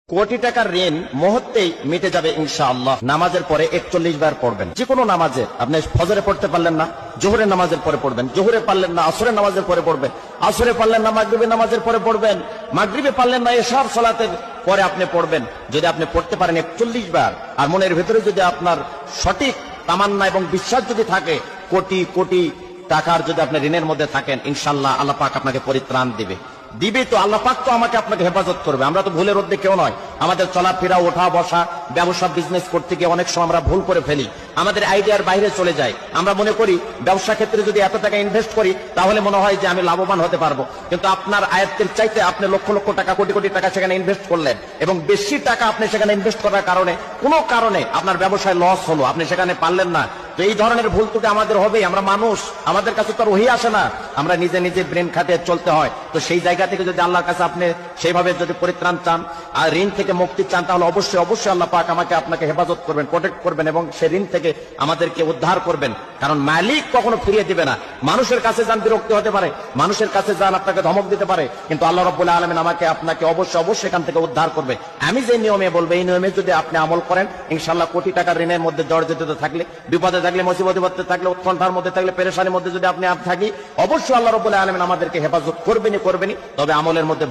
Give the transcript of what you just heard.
কোটি টাকার ঋণ মুহূর্তেই মিটে যাবে ইনশাআল্লাহ। নামাজের পরে 41 বার পড়বেন। যে কোনো নামাজে, আপনি ফজরে পড়তে পারলেন না, জোহরের নামাজের পরে পড়বেন। জোহরে পারলেন না, আসরের নামাজের পরে পড়বেন। আসরে পারলেন না, মাগরিবের নামাজের পরে পড়বেন। মাগরিবে পারলেন না, এশার সালাতের পরে আপনি পড়বেন। যদি আপনি পড়তে পারেন 41 বার, আর মনের ভেতরে যদি আপনার সঠিক তামান্না এবং বিশ্বাস যদি থাকে, কোটি কোটি টাকার যদি আপনি ঋণের মধ্যে থাকেন, ইনশাআল্লাহ আল্লাহ পাক আপনাকে পরিত্রাণ দিবে। তো আল্লাহ পাক তো আমাকে আপনাকে হেফাজত করবে। আমরা তো ভুলের মধ্যে কেউ নয়। আমাদের চলাফেরা, ওঠা বসা, ব্যবসা বিজনেস করতে গিয়ে অনেক সময় আমরা ভুল করে ফেলি, আমাদের আইডিয়ার বাইরে চলে যায়। আমরা মনে করি ব্যবসা ক্ষেত্রে যদি এত টাকা ইনভেস্ট করি তাহলে মনে হয় যে আমি লাভবান হতে পারবো, কিন্তু আপনার আয়ত্তের চাইতে আপনি লক্ষ লক্ষ টাকা, কোটি কোটি টাকা সেখানে ইনভেস্ট করলেন, এবং বেশি টাকা আপনি সেখানে ইনভেস্ট করার কারণে কোনো কারণে আপনার ব্যবসায় লস হলো, আপনি সেখানে পারলেন না। তো এই ধরনের ভুল ত্রুটি আমাদের হবে। আমরা মানুষ, আমাদের কাছে তো আর ওহি আসে না, আমরা নিজে নিজে ব্রেন খাটিয়ে চলতে হয়। তো সেই জায়গা থেকে যদি আল্লাহর কাছে আপনি সেইভাবে যদি পরিত্রাণ চান আর ঋণ থেকে মুক্তি চান, তাহলে অবশ্যই অবশ্যই আল্লাহ পাক আমাকে আপনাকে হেফাজত করবেন, প্রোটেক্ট করবেন, এবং সেই ঋণ থেকে আমাদেরকে উদ্ধার করবেন। কারণ মালিক কখনো ফিরিয়ে দিবে না। মানুষের কাছে যান, বিরক্তি হতে পারে, মানুষের কাছে যান, আপনাকে ধমক দিতে পারে, কিন্তু আল্লাহ রাব্বুল আলামিন আমাকে আপনাকে অবশ্যই অবশ্যই এখান থেকে উদ্ধার করবে। আমি যে নিয়মে বলবো, এই নিয়মে যদি আপনি আমল করেন, ইনশাআল্লাহ কোটি টাকার ঋণের মধ্যে জর্জরিত থাকলে, বিপদে থাকলে, মুসিবতে থাকলে, উৎকণ্ঠার মধ্যে থাকলে, পেরেশানির মধ্যে যদি আপনি থাকি, অবশ্যই আল্লাহ রাব্বুল আলামিন আমাদেরকে হেফাজত করবেনই করবেনই। তবে আমলের মধ্যে